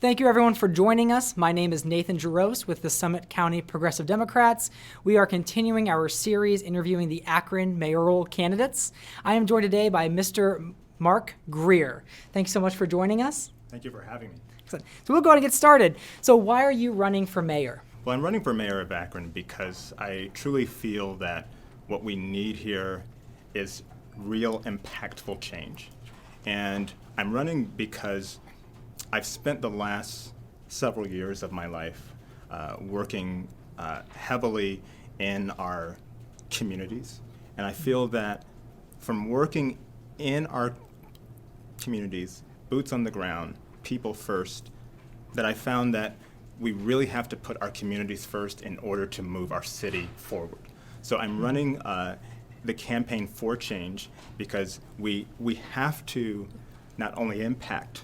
Thank you, everyone, for joining us. My name is Nathan Jarosz with the Summit County Progressive Democrats. We are continuing our series interviewing the Akron mayoral candidates. I am joined today by Mr. Mark Greer. Thank you so much for joining us. Thank you for having me. Excellent. So we'll go ahead and get started. So why are you running for mayor? Well, I'm running for mayor of Akron because I truly feel that what we need here is real impactful change. And I'm running because I've spent the last several years of my life working heavily in our communities. And I feel that from working in our communities, boots on the ground, people first, that I found that we really have to put our communities first in order to move our city forward. So I'm running the campaign for change because we have to not only impact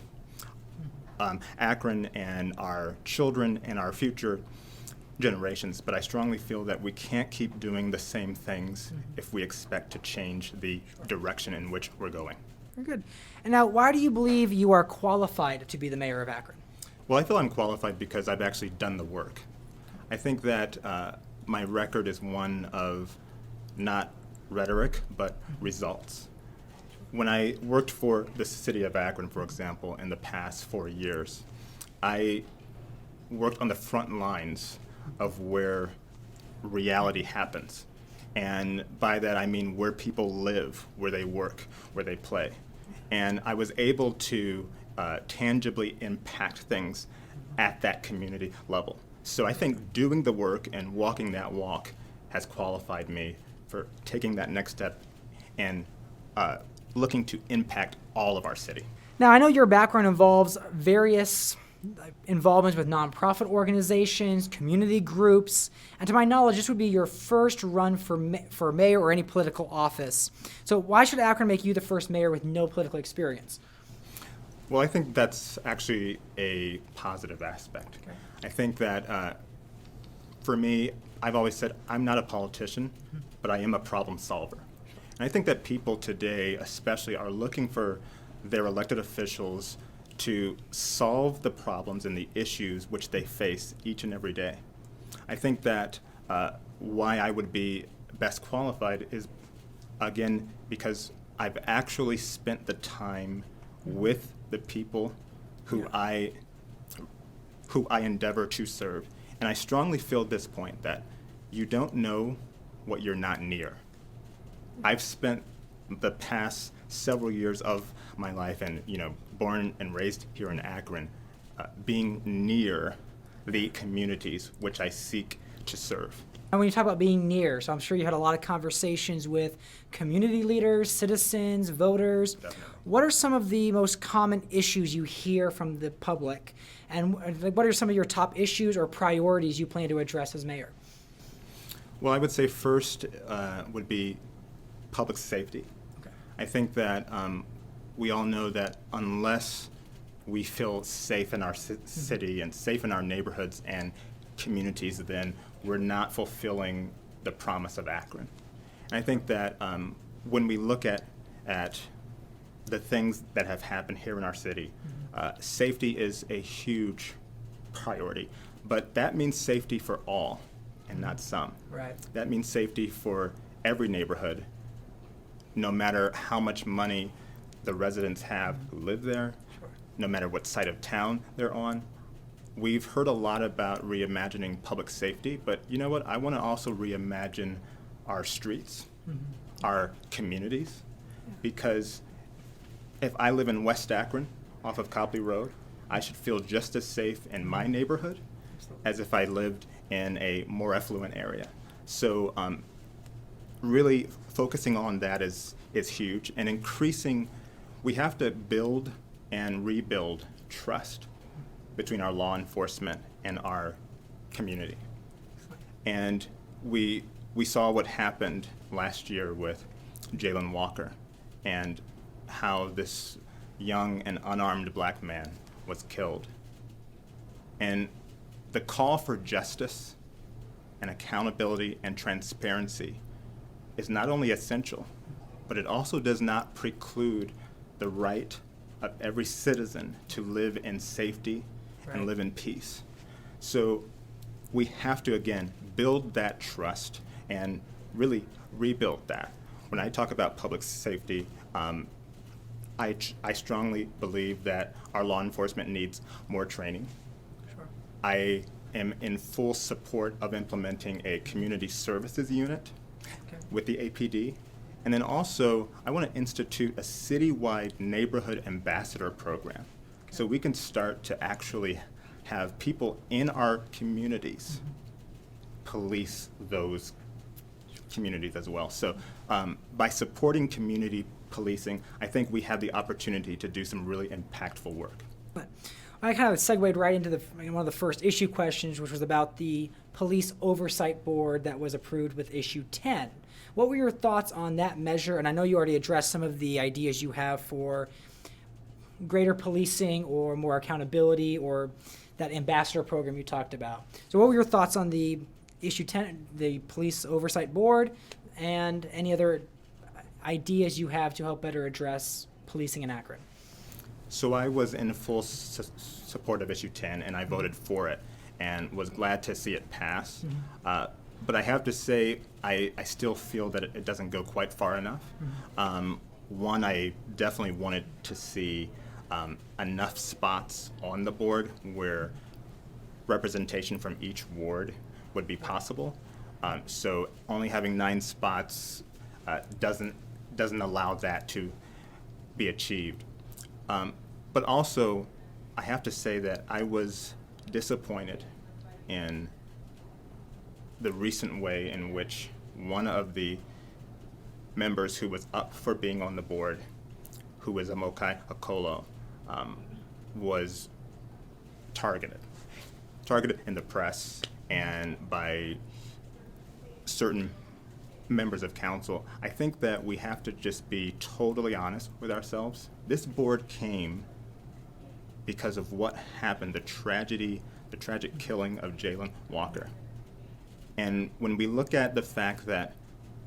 Akron and our children and our future generations, but I strongly feel that we can't keep doing the same things if we expect to change the direction in which we're going. Very good. And now, why do you believe you are qualified to be the mayor of Akron? Well, I feel I'm qualified because I've actually done the work. I think that my record is one of not rhetoric, but results. When I worked for the city of Akron, for example, in the past 4 years, I worked on the front lines of where reality happens. And by that I mean where people live, where they work, where they play. And I was able to tangibly impact things at that community level. So I think doing the work and walking that walk has qualified me for taking that next step and looking to impact all of our city. Now, I know your background involves various involvements with nonprofit organizations, community groups, and to my knowledge, this would be your first run for mayor or any political office. So why should Akron make you the first mayor with no political experience? Well, I think that's actually a positive aspect. Okay. I think that for me, I've always said I'm not a politician, but I am a problem solver. And I think that people today especially are looking for their elected officials to solve the problems and the issues which they face each and every day. I think that why I would be best qualified is, again, because I've actually spent the time with the people who I endeavor to serve. And I strongly feel at this point that you don't know what you're not near. I've spent the past several years of my life, and born and raised here in Akron, being near the communities which I seek to serve. And when you talk about being near, so I'm sure you had a lot of conversations with community leaders, citizens, voters. Definitely. What are some of the most common issues you hear from the public? And what are some of your top issues or priorities you plan to address as mayor? Well, I would say first would be public safety. Okay. I think that we all know that unless we feel safe in our city and safe in our neighborhoods and communities, then we're not fulfilling the promise of Akron. And I think that when we look at the things that have happened here in our city, safety is a huge priority. But that means safety for all and not some. Right. That means safety for every neighborhood, no matter how much money the residents have who live there, Sure. no matter what side of town they're on. We've heard a lot about reimagining public safety, but you know what? I want to also reimagine our streets, our communities, because if I live in West Akron off of Copley Road, I should feel just as safe in my neighborhood as if I lived in a more affluent area. So really focusing on that is huge, and increasing, we have to build and rebuild trust between our law enforcement and our community. And we saw what happened last year with Jayland Walker and how this young and unarmed black man was killed. And the call for justice and accountability and transparency is not only essential, but it also does not preclude the right of every citizen to live in safety Right. and live in peace. So we have to, again, build that trust and really rebuild that. When I talk about public safety, I strongly believe that our law enforcement needs more training. Sure. I am in full support of implementing a community services unit Okay. with the APD. And then also, I want to institute a citywide neighborhood ambassador program. So we can start to actually have people in our communities police those communities as well. So by supporting community policing, I think we have the opportunity to do some really impactful work. But I kind of segued right into one of the first issue questions, which was about the police oversight board that was approved with issue 10. What were your thoughts on that measure? And I know you already addressed some of the ideas you have for greater policing or more accountability or that ambassador program you talked about. So what were your thoughts on the issue 10, the police oversight board, and any other ideas you have to help better address policing in Akron? So I was in full support of issue 10, and I voted for it and was glad to see it pass. But I have to say, I still feel that it doesn't go quite far enough. One, I definitely wanted to see enough spots on the board where representation from each ward would be possible. So only having 9 spots doesn't allow that to be achieved. But also, I have to say that I was disappointed in the recent way in which one of the members who was up for being on the board, who was Amokai Akolo, was targeted in the press and by certain members of council. I think that we have to just be totally honest with ourselves. This board came because of what happened, the tragic killing of Jalen Walker. And when we look at the fact that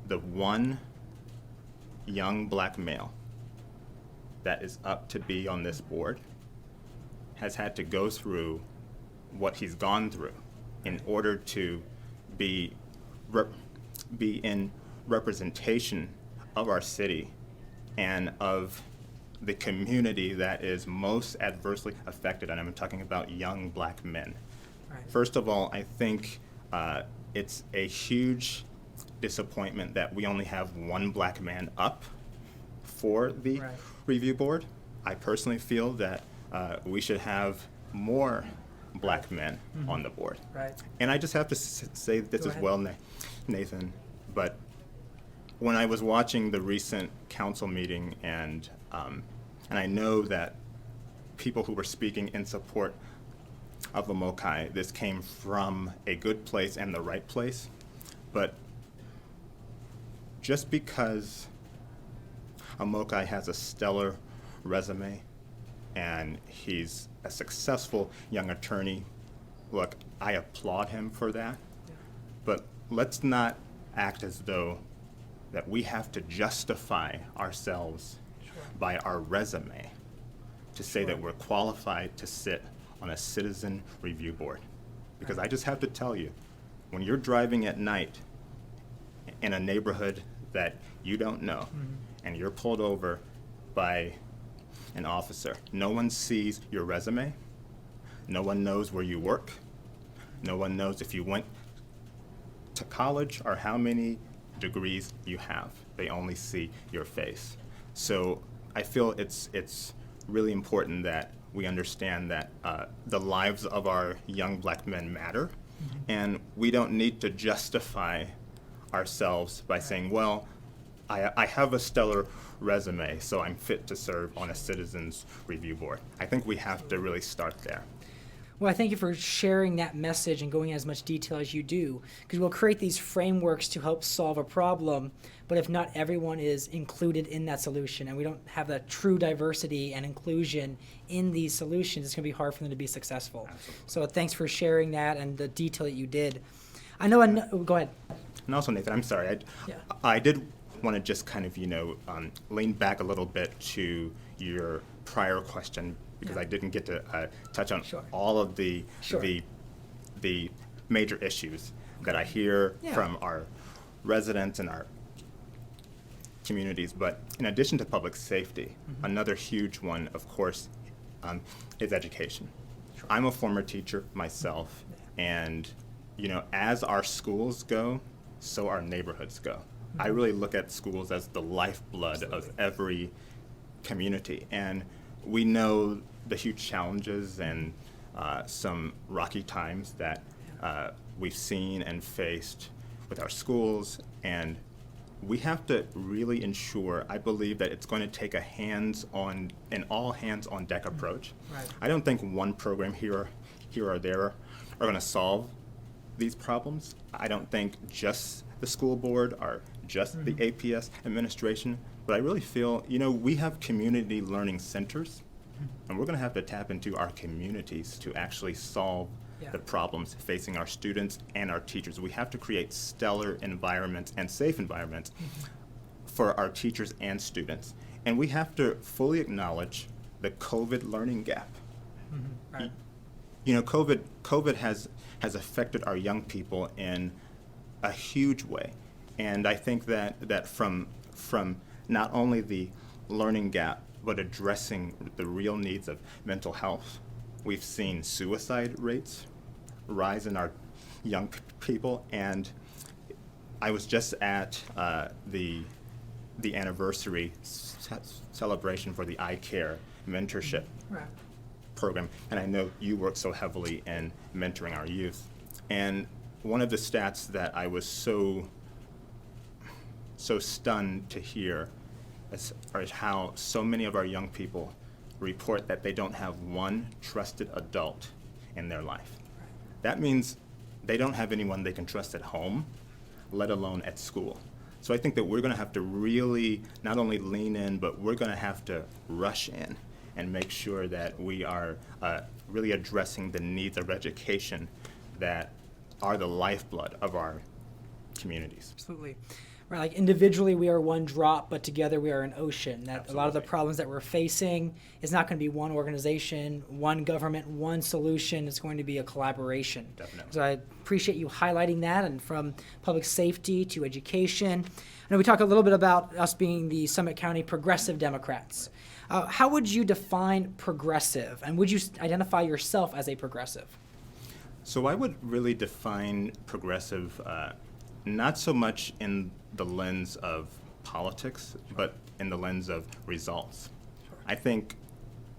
the one young black male that is up to be on this board has had to go through what he's gone through in order to be in representation of our city and of the community that is most adversely affected, and I'm talking about young black men. Right. First of all, I think it's a huge disappointment that we only have one black man up for the Right. review board. I personally feel that we should have more black men on the board. Right. And I just have to say this Go as ahead. well, Nathan, but when I was watching the recent council meeting and I know that people who were speaking in support of Amokai, this came from a good place and the right place, but just because Amokai has a stellar resume and he's a successful young attorney, look, I applaud him for that, but let's not act as though that we have to justify ourselves by our resume to say that we're qualified to sit on a citizen review board. Because I just have to tell you, when you're driving at night in a neighborhood that you don't know and you're pulled over by an officer, no one sees your resume, no one knows where you work, no one knows if you went to college or how many degrees you have. They only see your face. So I feel it's really important that we understand that the lives of our young black men matter, and we don't need to justify ourselves by saying, well, I have a stellar resume, so I'm fit to serve on a citizens review board. I think we have to really start there. Well, I thank you for sharing that message and going in as much detail as you do, because we'll create these frameworks to help solve a problem, but if not everyone is included in that solution and we don't have that true diversity and inclusion in these solutions, it's going to be hard for them to be successful. Absolutely. So thanks for sharing that and the detail that you did. I know, go ahead. And also, Nathan, I'm sorry, Yeah. I did want to just kind of, lean back a little bit to your prior question because Yeah. I didn't get to touch on Sure. all of the Sure. the major issues that I hear Yeah. from our residents and our communities. But in addition to public safety, another huge one, of course, is education. Sure. I'm a former teacher myself, and as our schools go, so our neighborhoods go. I really look at schools as the lifeblood of every community, and we know the huge challenges and some rocky times that we've seen and faced with our schools, and we have to really ensure, I believe, that it's going to take an all hands on deck approach. Right. I don't think one program here or there are going to solve these problems. I don't think just the school board or just the APS administration, but I really feel, we have community learning centers, and we're going to have to tap into our communities to actually solve Yeah. the problems facing our students and our teachers. We have to create stellar environments and safe environments for our teachers and students. And we have to fully acknowledge the COVID learning gap. Right. COVID has affected our young people in a huge way. And I think that from not only the learning gap, but addressing the real needs of mental health, we've seen suicide rates rise in our young people. And I was just at the anniversary celebration for the iCare mentorship Right. program, and I know you work so heavily in mentoring our youth. And one of the stats that I was so stunned to hear is how so many of our young people report that they don't have one trusted adult in their life. That means they don't have anyone they can trust at home, let alone at school. So I think that we're going to have to really not only lean in, but we're going to have to rush in and make sure that we are really addressing the needs of education that are the lifeblood of our communities. Absolutely. Right, like individually we are one drop, but together we are an ocean. That a lot of the Absolutely. problems that we're facing is not going to be one organization, one government, one solution. It's going to be a collaboration. Definitely. So I appreciate you highlighting that, and from public safety to education. I know we talk a little bit about us being the Summit County Progressive Democrats. How would you define progressive, and would you identify yourself as a progressive? So I would really define progressive not so much in the lens of politics, but in the lens of results. I think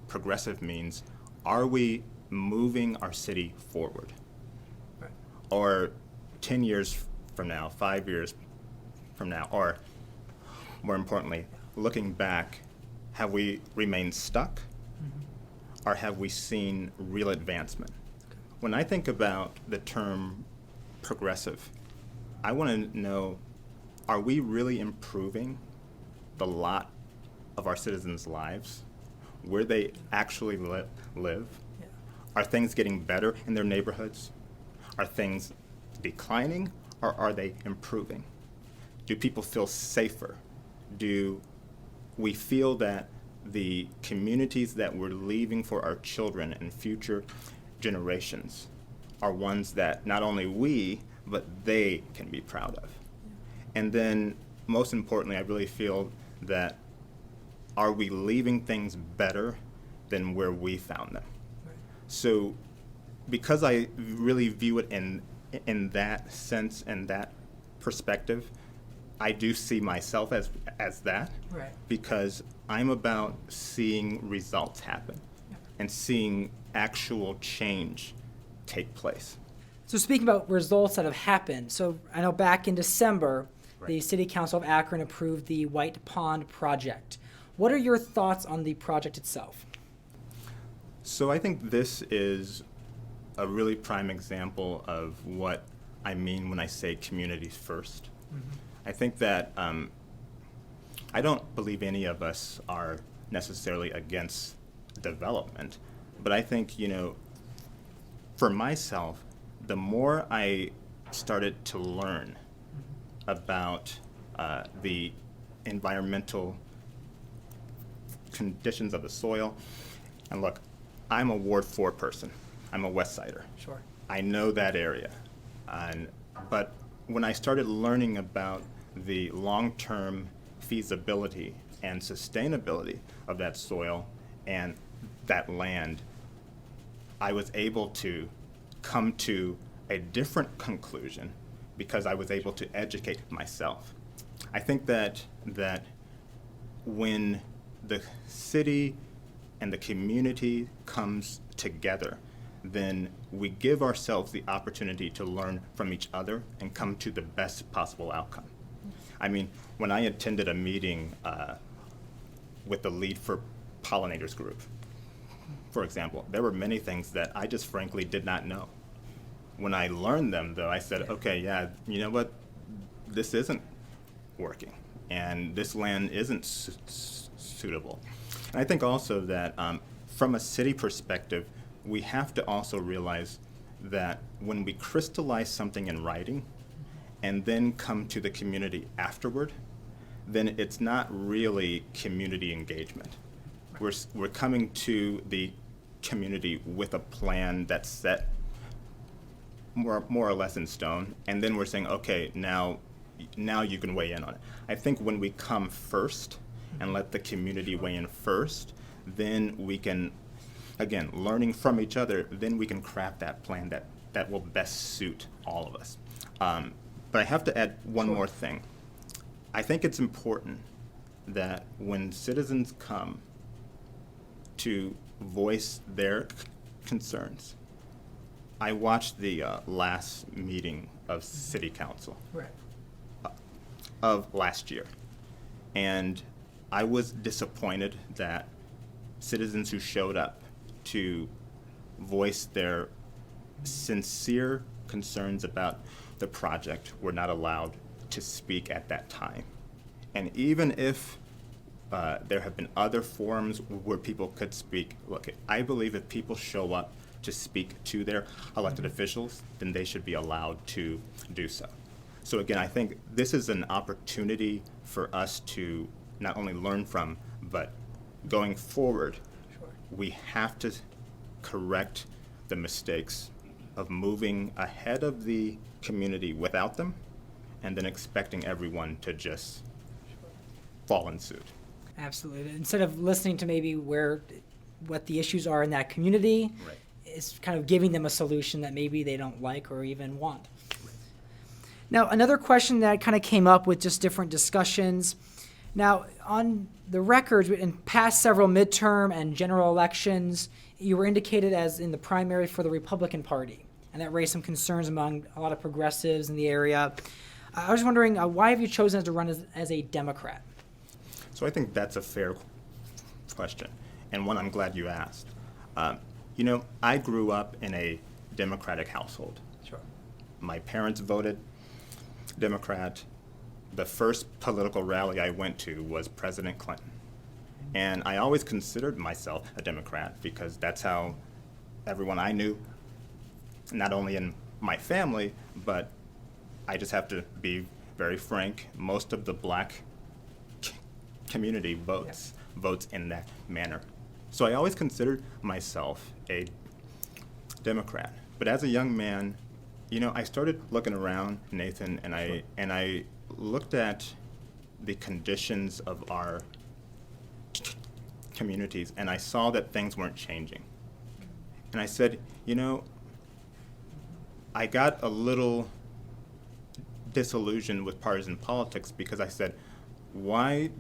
progressive means, are we moving our city forward? Right. Or 10 years from now, 5 years from now, or more importantly, looking back, have we remained stuck, or have we seen real advancement? When I think about the term progressive, I want to know, are we really improving the lot of our citizens' lives, where they actually live? Yeah. Are things getting better in their neighborhoods? Are things declining, or are they improving? Do people feel safer? Do we feel that the communities that we're leaving for our children and future generations are ones that not only we, but they can be proud of? And then, most importantly, I really feel that, are we leaving things better than where we found them? Right. So, because I really view it in that sense and that perspective, I do see myself as that, Right. because I'm about seeing results happen Yeah. and seeing actual change take place. So speaking about results that have happened, so I know back in December, the Right. City Council of Akron approved the White Pond project. What are your thoughts on the project itself? So I think this is a really prime example of what I mean when I say communities first. I think that I don't believe any of us are necessarily against development, but I think, for myself, the more I started to learn about the environmental conditions of the soil, and look, I'm a Ward 4 person. I'm a West Sider. Sure. I know that area. But when I started learning about the long-term feasibility and sustainability of that soil and that land, I was able to come to a different conclusion because I was able to educate myself. I think that when the city and the community comes together, then we give ourselves the opportunity to learn from each other and come to the best possible outcome. I mean, when I attended a meeting with the Lead for Pollinators group, for example, there were many things that I just frankly did not know. When I learned them, though, I said, okay, yeah, you know what? This isn't working, and this land isn't suitable. And I think also that from a city perspective, we have to also realize that when we crystallize something in writing and then come to the community afterward, then it's not really community engagement. We're coming to the community with a plan that's set more or less in stone, and then we're saying, okay, now you can weigh in on it. I think when we come first and let the community weigh in first, then we can, again, learning from each other, then we can craft that plan that will best suit all of us. But I have to add one more thing. I think it's important that when citizens come to voice their concerns, I watched the last meeting of City Council of last year, and I was disappointed that citizens who showed up to voice their sincere concerns about the project were not allowed to speak at that time. And even if there have been other forums where people could speak, look, I believe if people show up to speak to their elected officials, then they should be allowed to do so. So again, I think this is an opportunity for us to not only learn from, but going forward, we have to correct the mistakes of moving ahead of the community without them and then expecting everyone to just fall in suit. Absolutely. Instead of listening to maybe what the issues are in that community, Right. it's kind of giving them a solution that maybe they don't like or even want. Now, another question that kind of came up with just different discussions. Now, on the records, in past several midterm and general elections, you were indicated as in the primary for the Republican Party, and that raised some concerns among a lot of progressives in the area. I was wondering, why have you chosen to run as a Democrat? So I think that's a fair question, and one I'm glad you asked. I grew up in a Democratic household. Sure. My parents voted Democrat. The first political rally I went to was President Clinton. And I always considered myself a Democrat because that's how everyone I knew, not only in my family, but I just have to be very frank, most of the black community votes in that manner. So I always considered myself a Democrat. But as a young man, I started looking around, Nathan, and I looked at the conditions of our communities, and I saw that things weren't changing. And I said, I got a little disillusioned with partisan politics because I said, why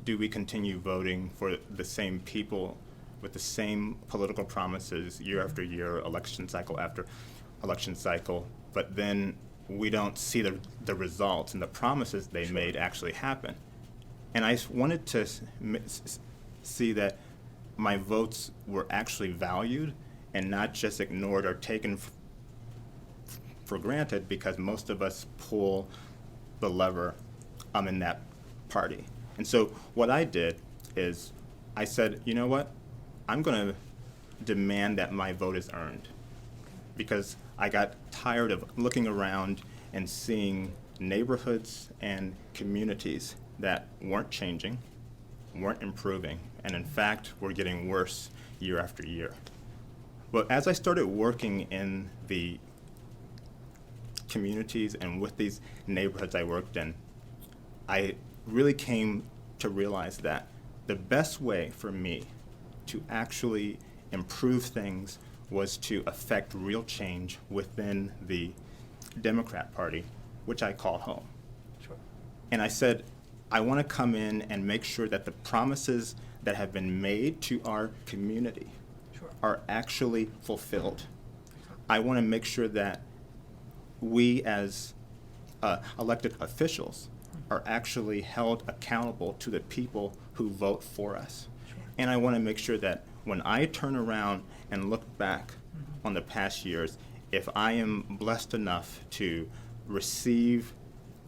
do we continue voting for the same people with the same political promises year after year, election cycle after election cycle, but then we don't see the results and the promises they made actually happen? And I wanted to see that my votes were actually valued and not just ignored or taken for granted because most of us pull the lever in that party. And so what I did is I said, you know what? I'm going to demand that my vote is earned because I got tired of looking around and seeing neighborhoods and communities that weren't changing, weren't improving, and in fact were getting worse year after year. Well, as I started working in the communities and with these neighborhoods I worked in, I really came to realize that the best way for me to actually improve things was to affect real change within the Democrat Party, which I call home. Sure. And I said, I want to come in and make sure that the promises that have been made to our community Sure. are actually fulfilled. I want to make sure that we as elected officials are actually held accountable to the people who vote for us. Sure. And I want to make sure that when I turn around and look back on the past years, if I am blessed enough to receive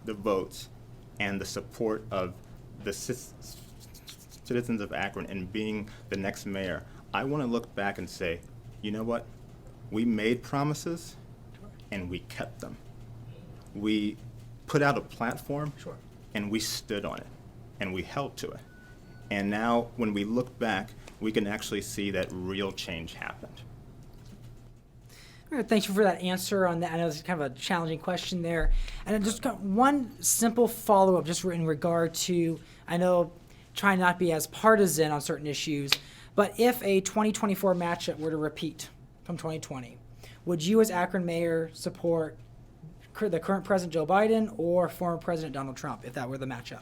the votes and the support of the citizens of Akron in being the next mayor, I want to look back and say, you know what? We made promises and we kept them. We put out a platform Sure. and we stood on it and we held to it. And now when we look back, we can actually see that real change happened. All right, thank you for that answer on that. I know it's kind of a challenging question there. And then just one simple follow-up just in regard to, I know, trying not to be as partisan on certain issues, but if a 2024 matchup were to repeat from 2020, would you as Akron mayor support the current President Joe Biden or former President Donald Trump if that were the matchup?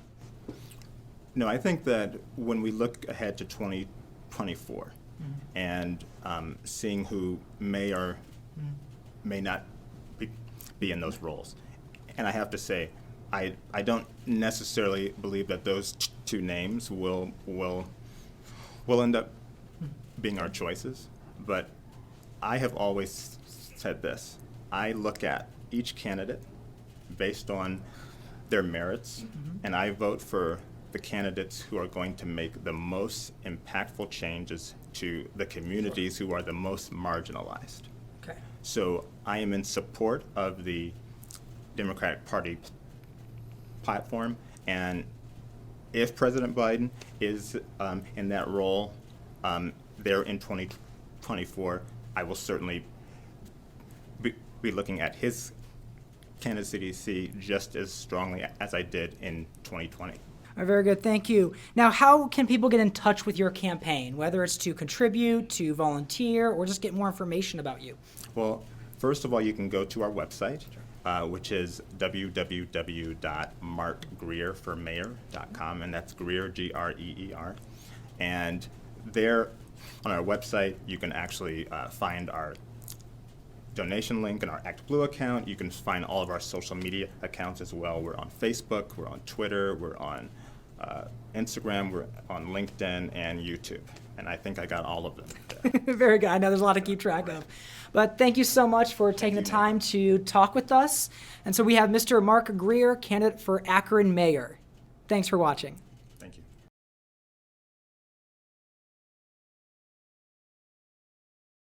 No, I think that when we look ahead to 2024 and seeing who may or may not be in those roles, and I have to say, I don't necessarily believe that those two names will end up being our choices, but I have always said this. I look at each candidate based on their merits, and I vote for the candidates who are going to make the most impactful changes to the communities who are the most marginalized. Okay. So I am in support of the Democratic Party platform, and if President Biden is in that role there in 2024, I will certainly be looking at his candidacy just as strongly as I did in 2020. All right, very good. Thank you. Now, how can people get in touch with your campaign, whether it's to contribute, to volunteer, or just get more information about you? Well, first of all, you can go to our website, which is www.markgreerformayor.com, and that's Greer, Greer. And there on our website, you can actually find our donation link and our ActBlue account. You can find all of our social media accounts as well. We're on Facebook, we're on Twitter, we're on Instagram, we're on LinkedIn and YouTube. And I think I got all of them there. Very good. I know there's a lot to keep track of. But thank you so much for taking the time to talk with us. And so we have Mr. Mark Greer, candidate for Akron Mayor. Thanks for watching.